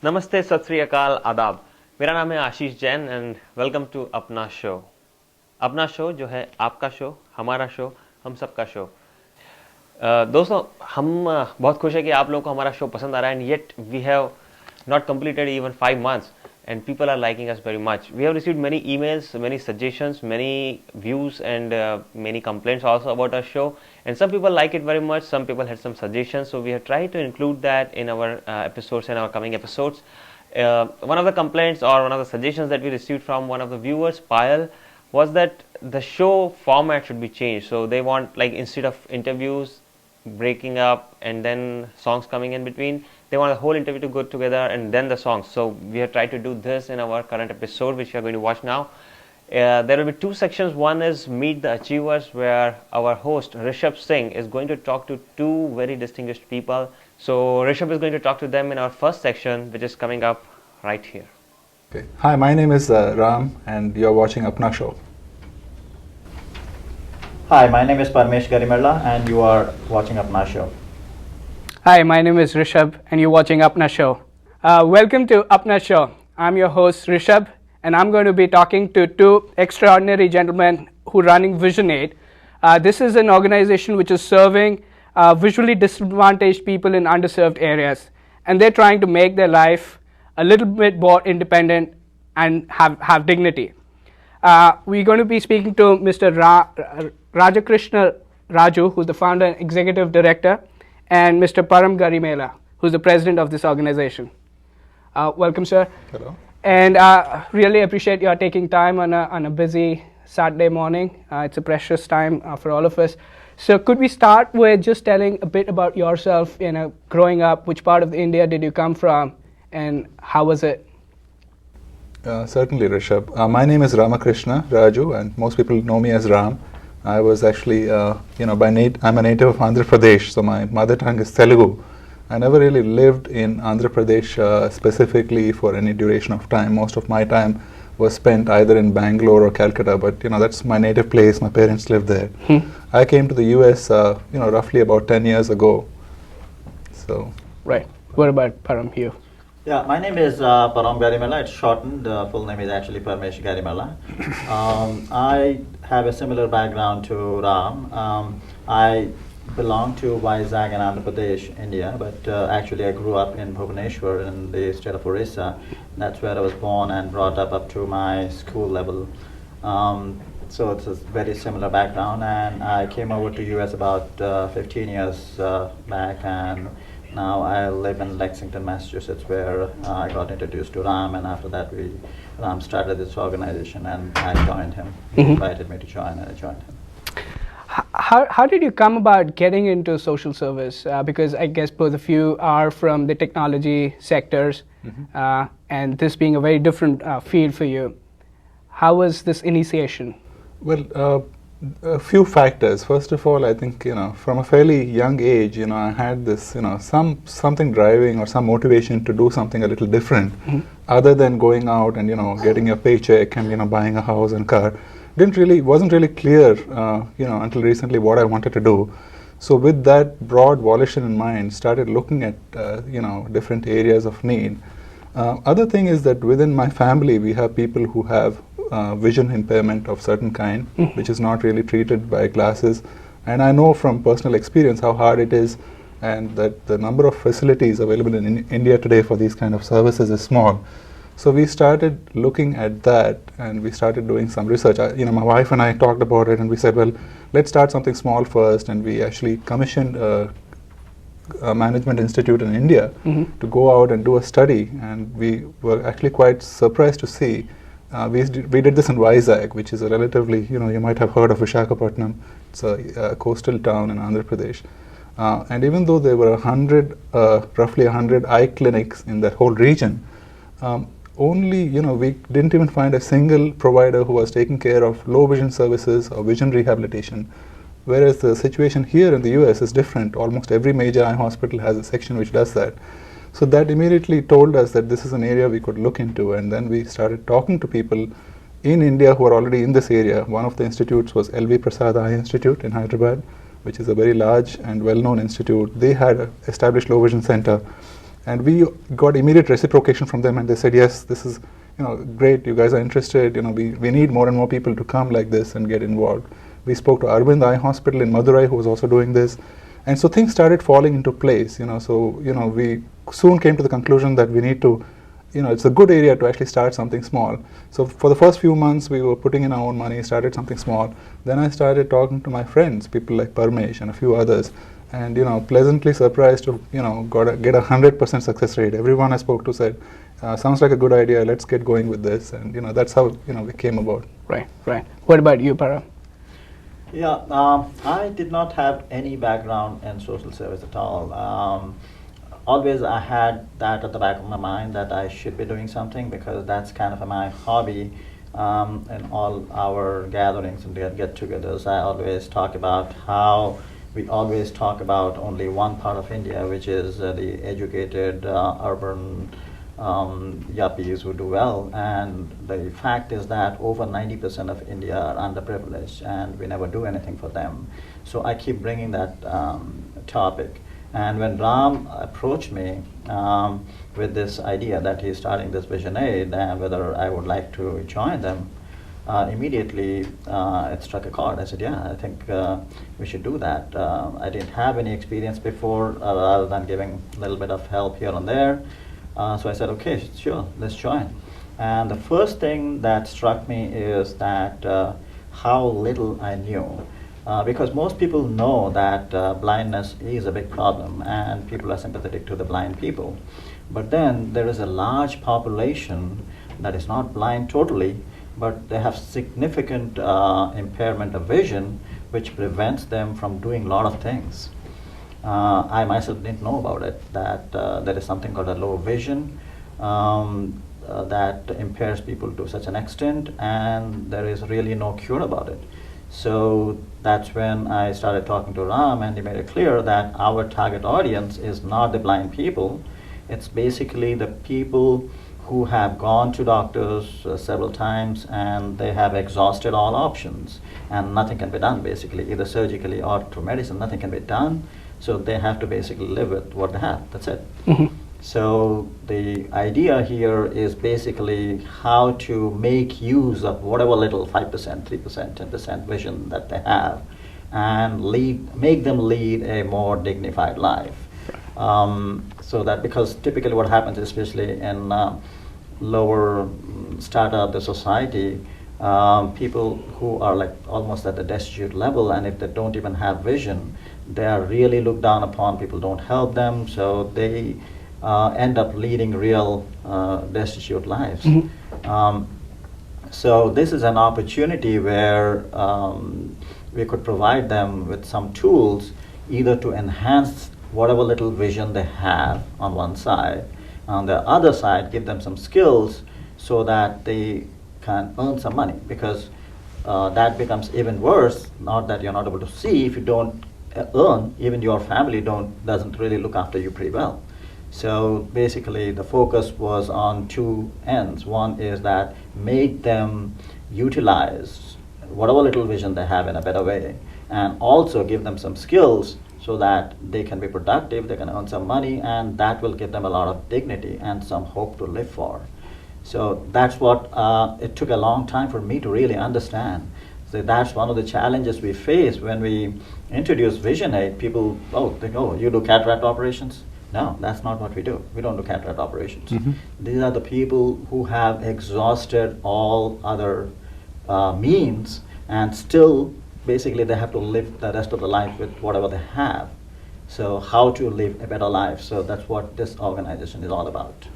नमस्ते, सत श्री अकाल, आदाब। मेरा नाम है आशीष जैन एंड वेलकम टू अपना शो। अपना शो जो है आपका शो, हमारा शो, हम सबका शो। दोस्तों, हम बहुत खुश है कि आप लोगों को हमारा शो पसंद आ रहा है and yet we have not completed even 5 months and people are liking us very much. We have received many emails, many suggestions, many views and many complaints also about our show, and some people like it very much, some people had some suggestions, so we have tried to include that in our episodes and our coming episodes. One of the complaints or one of the suggestions that we received from one of the viewers, Payal, was that the show format should be changed. So they want, like, instead of interviews breaking up and then songs coming in between, they want the whole interview to go together and then the songs. So we have tried to do this in our current episode, which you are going to watch now. There will be two sections. One is Meet the Achievers, where our host Rishabh Singh is going to talk to two very distinguished people. So Rishabh is going to talk to them in our first section, which is coming up right here. Okay. Hi, my name is Ram and you're watching Apna Show. Hi, my name is Parmesh Garimella and you are watching Apna Show. Hi, my name is Rishabh and you're watching Apna Show. Welcome to Apna Show. I'm your host Rishabh and I'm going to be talking to two extraordinary gentlemen who are running Vision Aid. This is an organization which is serving visually disadvantaged people in underserved areas, and they're trying to make their life a little bit more independent and have dignity. We're going to be speaking to Mr. Rajakrishna Raju, who's the founder and executive director, and Mr. Param Garimela, who's the president of this organization. Welcome, sir. Hello. And really appreciate your taking time on a busy Saturday morning. It's a precious time for all of us. So could we start with just telling a bit about yourself, growing up, which part of India did you come from, and how was it? Certainly, Rishabh. My name is Ramakrishna Raju and most people know me as Ram. I was actually, I'm a native of Andhra Pradesh, so my mother tongue is Telugu. I never really lived in Andhra Pradesh specifically for any duration of time. Most of my time was spent either in Bangalore or Calcutta, but that's my native place. My parents lived there. I came to the US, roughly about 10 years ago. So. Right. What about Param, you? Yeah, my name is Param Garimella. It's shortened. The full name is actually Parmesh Garimella. I have a similar background to Ram. I belong to Vizag and Andhra Pradesh, India, but actually I grew up in Bhubaneswar in the state of Orissa. That's where I was born and brought up to my school level. So it's a very similar background, and I came over to US about 15 years back, and now I live in Lexington, Massachusetts, where I got introduced to Ram, and after that Ram started this organization and I joined him. He invited me to join and I joined him. How did you come about getting into social service? Because I guess both of you are from the technology sectors, and this being a very different field for you. How was this initiation? Well, a few factors. First of all, I think, from a fairly young age, I had this, something driving or some motivation to do something a little different, other than going out and, getting a paycheck and, buying a house and car. Wasn't really clear, until recently what I wanted to do. So with that broad volition in mind, started looking at, different areas of need. Other thing is that within my family, we have people who have vision impairment of certain kind, which is not really treated by glasses. And I know from personal experience how hard it is, and that the number of facilities available in India today for these kind of services is small. So we started looking at that, and we started doing some research. My wife and I talked about it, and we said, well, let's start something small first. And we actually commissioned a management institute in India to go out and do a study. And we were actually quite surprised to see. We did this in Vizag, which is a relatively, you might have heard of Visakhapatnam. It's a coastal town in Andhra Pradesh. And even though there were roughly 100 eye clinics in that whole region, only, we didn't even find a single provider who was taking care of low vision services or vision rehabilitation. Whereas the situation here in the US is different. Almost every major eye hospital has a section which does that. So that immediately told us that this is an area we could look into, and then we started talking to people in India who are already in this area. One of the institutes was L.V. Prasad Eye Institute in Hyderabad, which is a very large and well-known institute. They had established low vision center, And we got immediate reciprocation from them, and they said, yes, this is, great, you guys are interested, we need more and more people to come like this and get involved. We spoke to Arvind Eye Hospital in Madurai, who was also doing this. And so things started falling into place, we soon came to the conclusion that we need to, it's a good area to actually start something small. So for the first few months, we were putting in our own money, started something small. Then I started talking to my friends, people like Parmesh and a few others, and pleasantly surprised to get 100% success rate. Everyone I spoke to said, sounds like a good idea, let's get going with this. And that's how we came about. Right. What about you, Param? Yeah, I did not have any background in social service at all. Always I had that at the back of my mind that I should be doing something, because that's kind of my hobby. In all our gatherings and get-togethers, I always talk about how we always talk about only one part of India, which is the educated urban yuppies who do well, and the fact is that over 90% of India are underprivileged, and we never do anything for them. So I keep bringing that topic. And when Ram approached me with this idea that he's starting this Vision Aid and whether I would like to join them, immediately it struck a chord. I said, yeah, I think we should do that. I didn't have any experience before, other than giving a little bit of help here and there. So I said, okay, sure, let's join. And the first thing that struck me is that how little I knew. Because most people know that blindness is a big problem and people are sympathetic to the blind people. But then there is a large population that is not blind totally, but they have significant impairment of vision, which prevents them from doing a lot of things. I myself didn't know about it, that there is something called a low vision that impairs people to such an extent, and there is really no cure about it. So that's when I started talking to Ram, and he made it clear that our target audience is not the blind people. It's basically the people who have gone to doctors several times and they have exhausted all options and nothing can be done, basically, either surgically or through medicine, nothing can be done. So they have to basically live with what they have. That's it. Mm-hmm. So the idea here is basically how to make use of whatever little 5%, 3%, 10% vision that they have and make them lead a more dignified life. So that, because typically what happens, especially in lower strata of the society, people who are like almost at the destitute level, and if they don't even have vision, they are really looked down upon. People don't help them, so they end up leading real destitute lives. Mm-hmm. So this is an opportunity where we could provide them with some tools, either to enhance whatever little vision they have on one side, on the other side give them some skills so that they can earn some money, because that becomes even worse. Not that you're not able to see, if you don't earn, even your family doesn't really look after you pretty well. So basically the focus was on two ends. One is that make them utilize whatever little vision they have in a better way, and also give them some skills so that they can be productive, they can earn some money, and that will give them a lot of dignity and some hope to live for. So that's what it took a long time for me to really understand. So that's one of the challenges we face when we introduce Vision Aid. People think, oh, you do cataract operations? No, that's not what we do. We don't do cataract operations. Mm-hmm. These are the people who have exhausted all other means, and still basically they have to live the rest of the life with whatever they have. So how to live a better life. So that's what this organization is all about.